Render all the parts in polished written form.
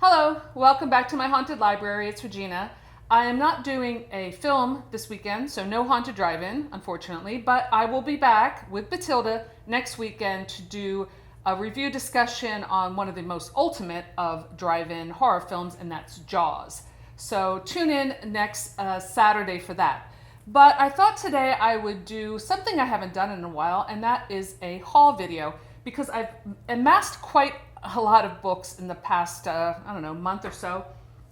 Hello, welcome back to my haunted library. It's Regina. I am not doing a film this weekend, so no haunted drive-in, unfortunately, but I will be back with Batilda next weekend to do a review discussion on one of the most ultimate of drive-in horror films, and that's Jaws. So tune in next Saturday for that. But I thought today I would do something I haven't done in a while, and that is a haul video, because I've amassed quite a lot of books in the past, month or so.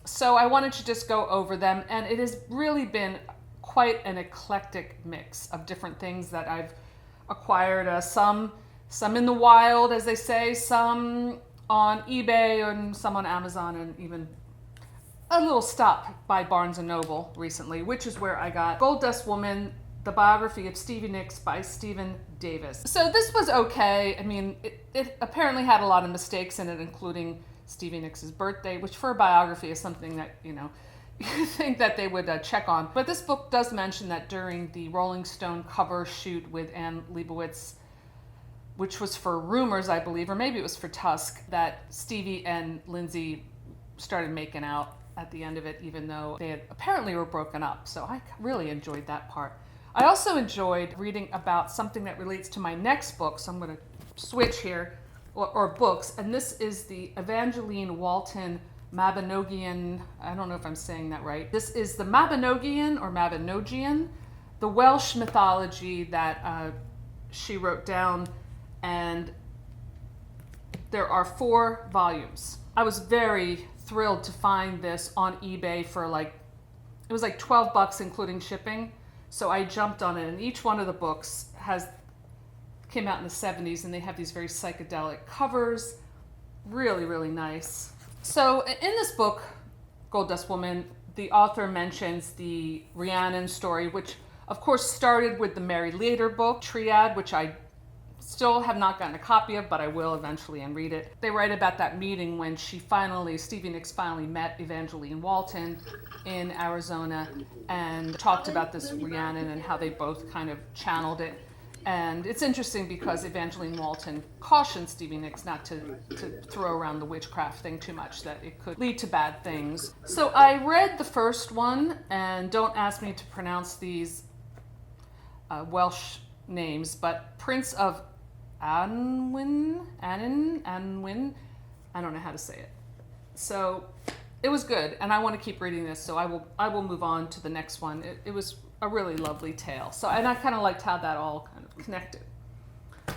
So I wanted to just go over them, and it has really been quite an eclectic mix of different things that I've acquired. Some in the wild, as they say, some on eBay, and some on Amazon, and even a little stop by Barnes & Noble recently, which is where I got Gold Dust Woman, the biography of Stevie Nicks by Stephen Davis. So this was okay. I mean, it apparently had a lot of mistakes in it, including Stevie Nicks' birthday, which for a biography is something that, you think that they would check on. But this book does mention that during the Rolling Stone cover shoot with Anne Leibovitz, which was for Rumors, I believe, or maybe it was for Tusk, that Stevie and Lindsay started making out at the end of it, even though they apparently were broken up. So I really enjoyed that part. I also enjoyed reading about something that relates to my next book, so I'm going to switch here, or books, and this is the Evangeline Walton Mabinogion, I don't know if I'm saying that right. This is the Mabinogion, or Mabinogion, the Welsh mythology that she wrote down, and there are 4 volumes. I was very thrilled to find this on eBay for it was like $12 including shipping. So I jumped on it, and each one of the books came out in the 70s, and they have these very psychedelic covers. Really, really nice. So in this book, Gold Dust Woman, the author mentions the Rhiannon story, which of course started with the Mary Leader book, Triad, which I still have not gotten a copy of, but I will eventually and read it. They write about that meeting when Stevie Nicks finally met Evangeline Walton in Arizona and talked about this Rhiannon and how they both kind of channeled it. And it's interesting because Evangeline Walton cautioned Stevie Nicks not to throw around the witchcraft thing too much, that it could lead to bad things. So I read the first one, and don't ask me to pronounce these Welsh names, but Prince of Anwen, I don't know how to say it. So it was good, and I want to keep reading this, so I will move on to the next one. It was a really lovely tale. So, and I kind of liked how that all kind of connected.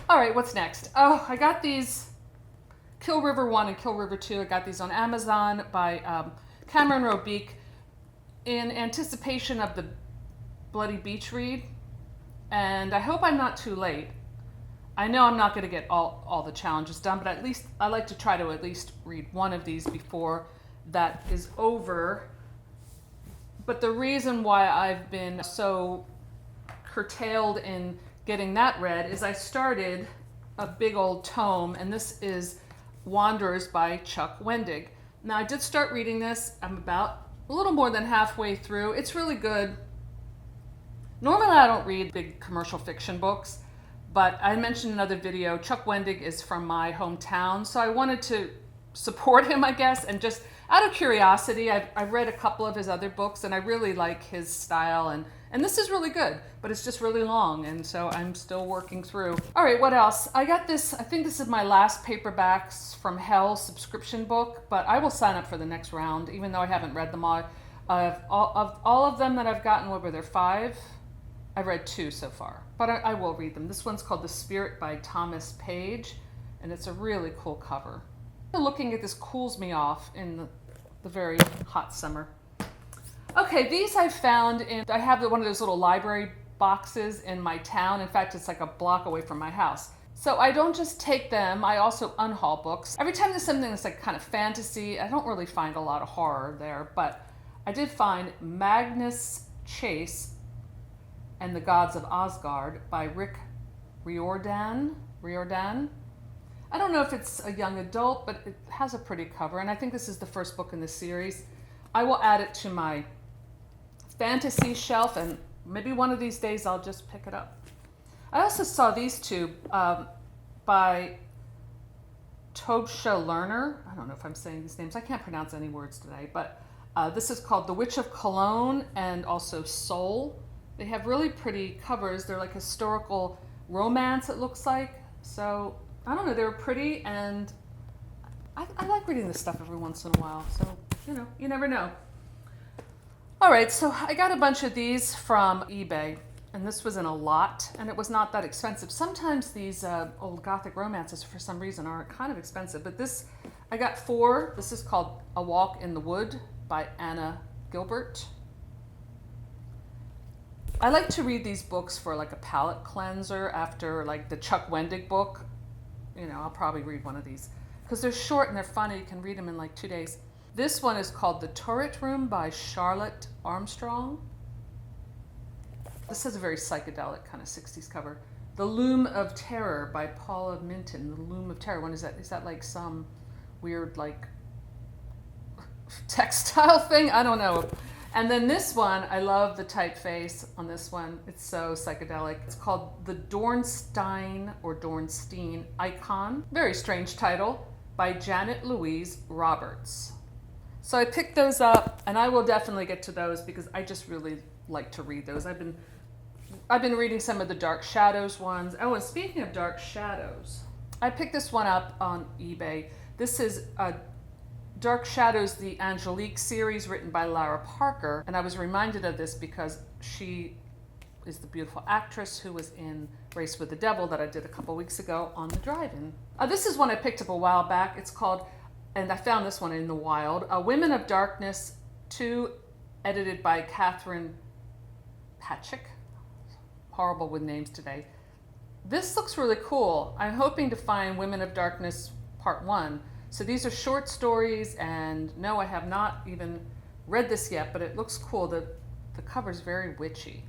All right, what's next? Oh, I got these Kill River 1 and Kill River 2. I got these on Amazon by Cameron Robeek in anticipation of the Bloody Beach read, and I hope I'm not too late. I know I'm not going to get all the challenges done, but at least I like to try to at least read one of these before that is over. But the reason why I've been so curtailed in getting that read is I started a big old tome, and this is Wanderers by Chuck Wendig. Now I did start reading this. I'm about a little more than halfway through. It's really good. Normally I don't read big commercial fiction books, but I mentioned in another video, Chuck Wendig is from my hometown, so I wanted to support him, I guess, and just out of curiosity, I've read a couple of his other books, and I really like his style, and this is really good, but it's just really long, and so I'm still working through. All right, what else? I got this, I think this is my last Paperbacks from Hell subscription book, but I will sign up for the next round, even though I haven't read them all. Of all of them that I've gotten, what were there, 5? I've read 2 so far, but I will read them. This one's called The Spirit by Thomas Page, and it's a really cool cover. Looking at this cools me off in the very hot summer. Okay, these I found I have one of those little library boxes in my town. In fact, it's like a block away from my house. So I don't just take them, I also unhaul books. Every time there's something that's like kind of fantasy, I don't really find a lot of horror there, but I did find Magnus Chase and the Gods of Asgard by Rick Riordan. I don't know if it's a young adult, but it has a pretty cover, and I think this is the first book in the series. I will add it to my fantasy shelf, and maybe one of these days I'll just pick it up. I also saw these two by Tobsha Lerner. I don't know if I'm saying these names. I can't pronounce any words today, but this is called The Witch of Cologne and also Soul. They have really pretty covers. They're like historical romance, it looks like. So, I don't know, they were pretty, and I like reading this stuff every once in a while. So, you never know. All right, so I got a bunch of these from eBay, and this was in a lot, and it was not that expensive. Sometimes these old Gothic romances, for some reason, are kind of expensive, but this, I got 4. This is called A Walk in the Wood by Anna Gilbert. I like to read these books for like a palate cleanser after like the Chuck Wendig book. I'll probably read one of these because they're short and they're funny. You can read them in like 2 days. This one is called The Turret Room by Charlotte Armstrong. This has a very psychedelic kind of 60s cover. The Loom of Terror by Paula Minton. The Loom of Terror. What is that? Is that like some weird like textile thing? I don't know. And then this one, I love the typeface on this one. It's so psychedelic. It's called The Dornstein or Dornstein Icon. Very strange title, by Janet Louise Roberts. So I picked those up, and I will definitely get to those because I just really like to read those. I've been reading some of the Dark Shadows ones. Oh, and speaking of Dark Shadows, I picked this one up on eBay. This is Dark Shadows, the Angelique series written by Lara Parker. And I was reminded of this because she is the beautiful actress who was in Race with the Devil that I did a couple weeks ago on the drive-in. This is one I picked up a while back. It's called, and I found this one in the wild, Women of Darkness 2, edited by Catherine Patchik. Horrible with names today. This looks really cool. I'm hoping to find Women of Darkness Part 1. So these are short stories, and no, I have not even read this yet, but it looks cool. The cover's very witchy.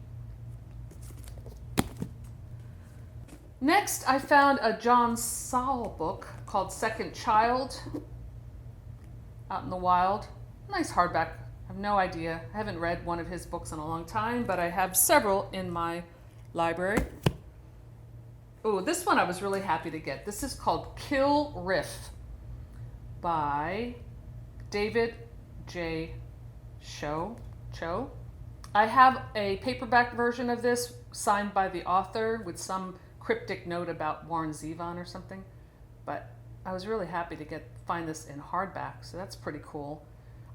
Next, I found a John Saul book called Second Child out in the wild. Nice hardback. I have no idea. I haven't read one of his books in a long time, but I have several in my library. Oh, this one I was really happy to get. This is called Kill Riff by David J. Cho. I have a paperback version of this signed by the author with some cryptic note about Warren Zevon or something, but I was really happy to find this in hardback, so that's pretty cool.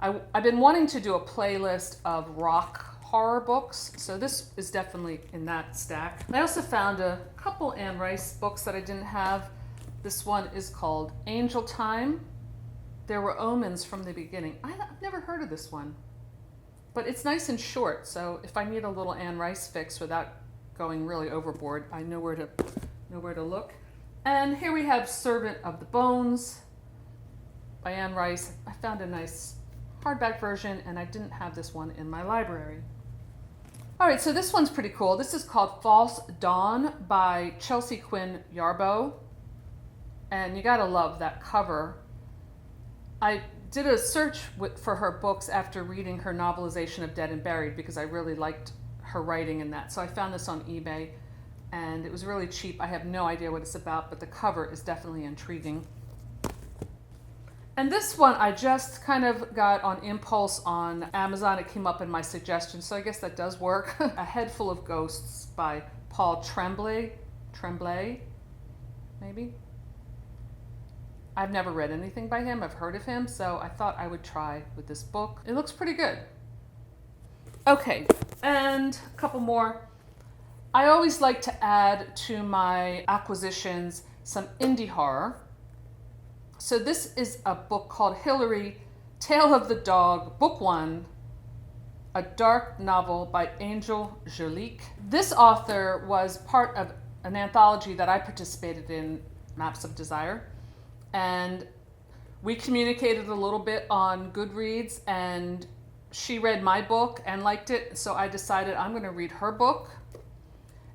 I've been wanting to do a playlist of rock horror books, so this is definitely in that stack. I also found a couple Anne Rice books that I didn't have. This one is called Angel Time. There Were Omens from the Beginning. I've never heard of this one, but it's nice and short, so if I need a little Anne Rice fix without going really overboard, I know where to look. And here we have Servant of the Bones by Anne Rice. I found a nice hardback version, and I didn't have this one in my library. All right, so this one's pretty cool. This is called False Dawn by Chelsea Quinn Yarbo, and you gotta love that cover. I did a search for her books after reading her novelization of Dead and Buried because I really liked her writing in that. So I found this on eBay, and it was really cheap. I have no idea what it's about, but the cover is definitely intriguing. And this one I just kind of got on impulse on Amazon. It came up in my suggestions, so I guess that does work. A Head Full of Ghosts by Paul Tremblay, maybe? I've never read anything by him. I've heard of him, so I thought I would try with this book. It looks pretty good. Okay, and a couple more. I always like to add to my acquisitions some indie horror. So this is a book called Hillary, Tale of the Dog, Book 1, a dark novel by Angel Jolique. This author was part of an anthology that I participated in, Maps of Desire. And we communicated a little bit on Goodreads, and she read my book and liked it, so I decided I'm going to read her book.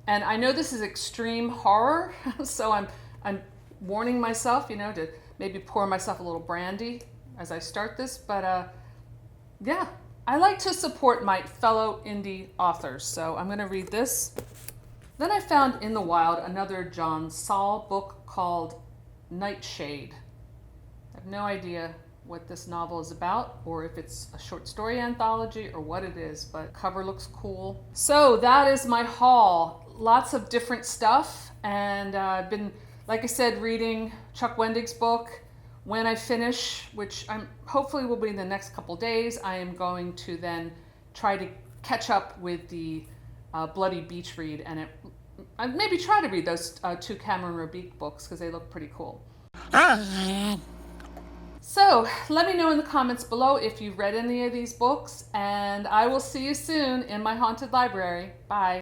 And I know this is extreme horror, so I'm warning myself, to maybe pour myself a little brandy as I start this. But yeah, I like to support my fellow indie authors, so I'm going to read this. Then I found in the wild another John Saul book called Nightshade. I have no idea what this novel is about, or if it's a short story anthology, or what it is, but cover looks cool. So that is my haul. Lots of different stuff, and I've been, like I said, reading Chuck Wendig's book. When I finish, which I'm hopefully will be in the next couple days, I am going to then try to catch up with the Bloody Beach read, and I maybe try to read those two Cameron Robeek books because they look pretty cool. So let me know in the comments below if you've read any of these books, and I will see you soon in my haunted library. Bye.